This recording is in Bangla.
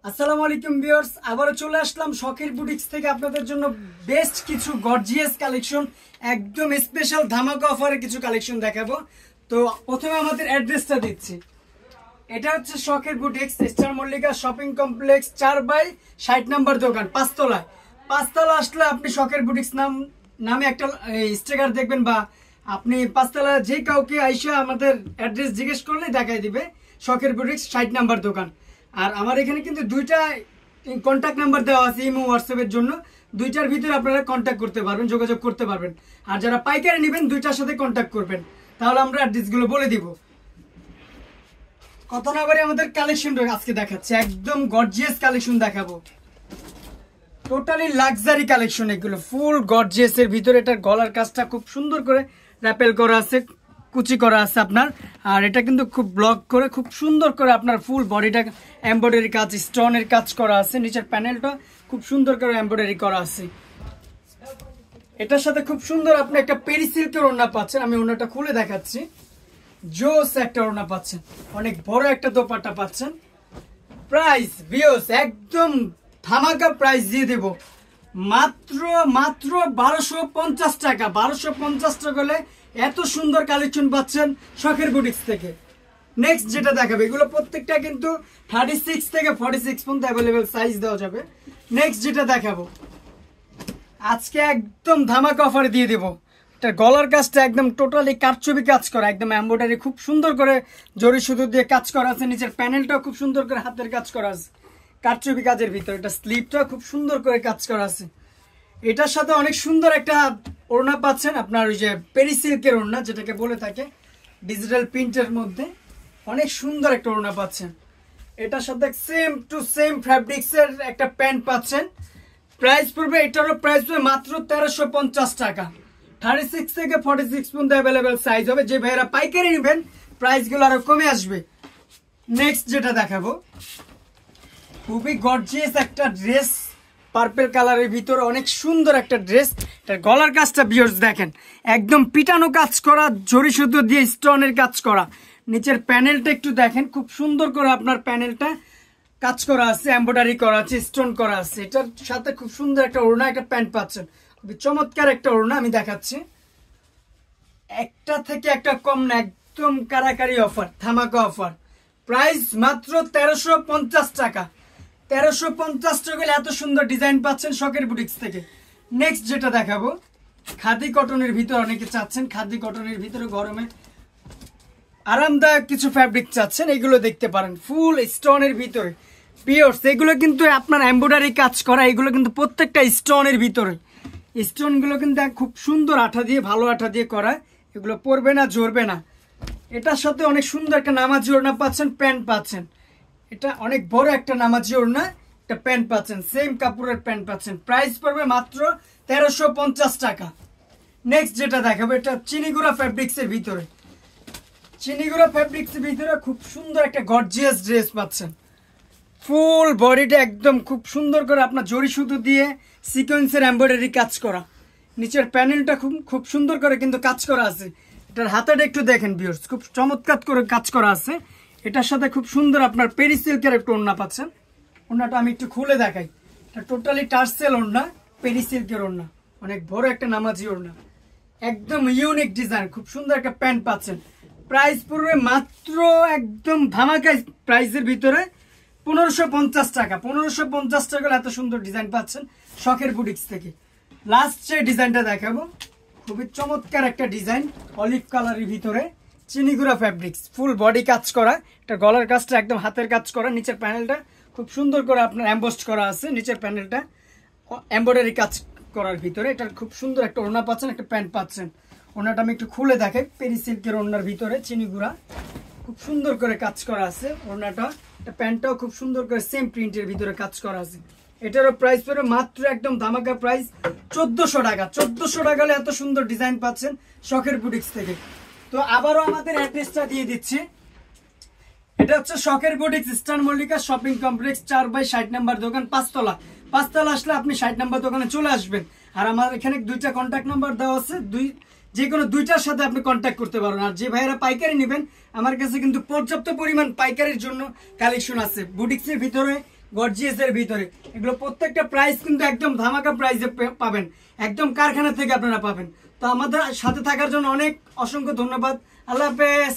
আসসালামু আলাইকুম ভিউয়ার্স, আবারও চলে আসলাম শখের বুটিক্স থেকে আপনাদের জন্য বেস্ট কিছু গর্জিয়াস কালেকশন, একদম স্পেশাল ধামাকা অফারে কিছু কালেকশন দেখাবো। তো প্রথমে আমাদের অ্যাড্রেসটা দিচ্ছি। এটা হচ্ছে শখের boutiques, star Mallika shopping complex 4/60 নম্বর দোকান, পাঁচতলায়। পাঁচতলা আসলে আপনি শখের বুটিক্স নামে একটা স্টিকার দেখবেন, বা আপনি পাঁচতলা যে কাউকে আইসা আমাদের অ্যাড্রেস জিজ্ঞেস করলে দেখাই দিবে শখের বুটিক্স 60 নম্বর দোকান। আর আমার এখানে কিন্তু দুইটা কন্ট্যাক্ট নাম্বার দেওয়া আছে ইমো হোয়াটসঅ্যাপের জন্য। দুইটার ভিতরে আপনারা কন্ট্যাক্ট করতে পারবেন, যোগাযোগ করতে পারবেন। আর যারা পাইকারি নেবেন দুইটার সাথে কন্ট্যাক্ট করবেন, তাহলে আমরা অ্যাড্রেসগুলো বলে দিব। কত না বারে আমাদের কালেকশন আজকে দেখাচ্ছে, একদম গর্জিয়াস কালেকশন দেখাবো, টোটালি লাক্সারি কালেকশন। এগুলো ফুল গর্জিয়াস এর ভিতরে। এটার গলার কাজটা খুব সুন্দর করে র্যাপেল করা আছে, কুচি করা আছে আপনার। আর এটা কিন্তু খুব ব্লক করে খুব সুন্দর করে আপনার ফুল বডিটা এমব্রয়ডারি কাজ, স্টোনের কাজ করা আছে। নিচের প্যানেলটা খুব সুন্দর করে এমব্রয়ডারি করা আছে। এটার সাথে খুব সুন্দর আপনি একটা পেরি সিল্কের ওড়না পাচ্ছেন। আমি ওড়নাটা খুলে দেখাচ্ছি। জোস একটা ওড়না পাচ্ছেন, অনেক বড় একটা দোপাট্টা পাচ্ছেন। প্রাইস ভিউয়ার্স একদম ধামাকা প্রাইস দিয়ে দেব, মাত্র 1250 টাকা। 1250 টাকা হলে এত সুন্দর কালেকশন পাচ্ছেন শখের বুটিক্স থেকে। নেক্সট যেটা দেখাবে, এগুলো প্রত্যেকটা কিন্তু 36 থেকে 46 পর্যন্ত অ্যাভেলেবেল সাইজ দেওয়া যাবে। নেক্সট যেটা দেখাবো আজকে একদম ধামাকা অফারে দিয়ে দেবো। এটা গলার কাজটা একদম টোটালি কারচুপি কাজ করা, একদম এমব্রয়ডারি খুব সুন্দর করে জরি সুতো দিয়ে কাজ করা আছে। নিচের প্যানেলটাও খুব সুন্দর করে হাতের কাজ করা আছে কারচুপি কাজের ভিতরে। এটা স্লিভটা খুব সুন্দর করে কাজ করা আছে। এটার সাথে অনেক সুন্দর একটা ওড়না পাচ্ছেন আপনার, ওই যে পেরি সিল্কের ওড়না যেটাকে বলে থাকে, ডিজিটাল প্রিন্টের মধ্যে অনেক সুন্দর একটা ওড়না পাচ্ছেন। এটার সাথে সেম টু সেম ফ্যাব্রিক্সের একটা প্যান্ট পাচ্ছেন। প্রাইস পড়বে, এটারও প্রাইস পড়বে মাত্র 1350 টাকা। 36 থেকে 46 পর্যন্ত অ্যাভেলেবেল সাইজ হবে। যে ভাইয়েরা পাইকারি নেবেন প্রাইসগুলো আরো কমে আসবে। নেক্সট যেটা দেখাবো খুবই গর্জিয়াস একটা ড্রেস, পার্পল কালারের ভিতরে অনেক সুন্দর একটা ড্রেস। এটার গলার কাজটা ভিউয়ার্স দেখেন, একদম পিটানো কাজ করা, জরি সুতো দিয়ে স্টোনের কাজ করা। নিচের প্যানেলটা একটু দেখেন, খুব সুন্দর করে আপনার প্যানেলটা কাজ করা আছে, এমব্রয়ডারি করা আছে, স্টোন করা আছে। এটার সাথে খুব সুন্দর একটা ওড়না, একটা প্যান্ট পাচ্ছেন। খুবই চমৎকার একটা ওড়না আমি দেখাচ্ছি। একটা থেকে একটা কম না, একদম কারাকারি অফার, ধামাকা অফার। প্রাইস মাত্র 1350 টাকা। 1350 টাকা এত সুন্দর ডিজাইন পাচ্ছেন শখের বুটিক্স থেকে। নেক্সট যেটা দেখাবো খাদি কটনের ভিতরে, অনেকে চাচ্ছেন খাদি কটনের ভিতরে গরমে আরামদায়ক কিছু ফ্যাব্রিক চাচ্ছেন, এগুলো দেখতে পারেন। ফুল স্টোনের ভিতরে পিওর, এগুলো কিন্তু আপনার এমব্রয়ডারি কাজ করা, এগুলো কিন্তু প্রত্যেকটা স্টোনের ভিতরে। স্টোনগুলো কিন্তু খুব সুন্দর আঠা দিয়ে, ভালো আঠা দিয়ে করা, এগুলো পরবে না, ঝরবে না। এটার সাথে অনেক সুন্দর একটা নামাজি ওড়না পাচ্ছেন, প্যান্ট পাচ্ছেন। এটা অনেক বড় একটা নামাজি ওড়না, একটা প্যান্ট পাচ্ছেন, সেম কাপড়ের প্যান্ট পাচ্ছেন। প্রাইস পড়বে মাত্র 1350 টাকা। নেক্সট যেটা দেখাবো, এটা চিনিগুড়া ফ্যাব্রিক্সের ভিতরে। চিনিগুড়া ফ্যাব্রিক্সের ভিতরে খুব সুন্দর একটা গর্জিয়াস ড্রেস পাচ্ছেন। ফুল বডিটা একদম খুব সুন্দর করে আপনার জরি সুতো দিয়ে সিকোয়েন্সের এমব্রয়ডারি কাজ করা। নিচের প্যানেলটা খুব সুন্দর করে কিন্তু কাজ করা আছে। এটার হাতাটা একটু দেখেন ভিউয়ার্স, খুব চমৎকার করে কাজ করা আছে। এটার সাথে খুব সুন্দর আপনার পেরি সিল্কের একটা ওড়না পাচ্ছেন। ওড়নাটা আমি একটু খুলে দেখাই। এটা টোটালি টার্সেল ওড়না, পেরি সিল্কের ওড়না, অনেক বড় একটা নামাজি ওড়না, একদম ইউনিক ডিজাইন। খুব সুন্দর একটা প্যান্ট পাচ্ছেন। প্রাইস পড়বে মাত্র একদম ধামাকা প্রাইসের ভিতরে 1550 টাকা। 1550 টাকা এত সুন্দর ডিজাইন পাচ্ছেন শখের বুটিক্স থেকে। লাস্ট যে ডিজাইনটা দেখাবো খুবই চমৎকার একটা ডিজাইন, অলিভ কালারের ভিতরে চিনিগুড়া ফ্যাব্রিক্স, ফুল বডি কাজ করা। এটা গলার কাজটা একদম হাতের কাজ করা। নিচের প্যানেলটা খুব সুন্দর করে আপনার এমবোস্ট করা আছে। নিচের প্যানেলটা এমব্রয়ডারি কাজ করার ভিতরে। এটা খুব সুন্দর একটা ওড়না পাচ্ছেন, একটা প্যান্ট পাচ্ছেন। ওড়নাটা আমি একটু খুলে দেখাই। পেরি সিল্কের ওড়নার ভিতরে চিনিগুড়া খুব সুন্দর করে কাজ করা আছে। ওড়নাটা, এটা প্যান্টটাও খুব সুন্দর করে সেম প্রিন্টের ভিতরে কাজ করা আছে। এটারও প্রাইস পড়বে মাত্র একদম ধামাকা প্রাইস 1400 টাকা। 1400 টাকা হলে এত সুন্দর ডিজাইন পাচ্ছেন শখের বুটিক্স থেকে। তো আবারও আমাদের অ্যাড্রেসটা দিয়ে দিচ্ছি। এটা হচ্ছে শখের boutiques, star Mallika shopping complex 4/60 নম্বর দোকান, পাঁচতলা। পাঁচতলা আসলে আপনি 60 নম্বর দোকানে চলে আসবেন। আর আমার এখানে দুইটা কন্ট্যাক্ট নাম্বার দেওয়া আছে, যে কোনো দুইটার সাথে আপনি কন্ট্যাক্ট করতে পারবেন। আর যে ভাইয়েরা পাইকারি নেবেন, আমার কাছে কিন্তু পর্যাপ্ত পরিমাণ পাইকারির জন্য কালেকশন আছে। বুটিক্সের ভিতরে গর্জিয়াস এর ভিতরে। এগুলো প্রত্যেকটা প্রাইস কিন্তু একদম ধামাকা প্রাইসে পাবেন, একদম কারখানা থেকে আপনারা পাবেন। তো আমাদের সাথে থাকার জন্য অনেক অসংখ্য ধন্যবাদ। আল্লাহ হাফেজ।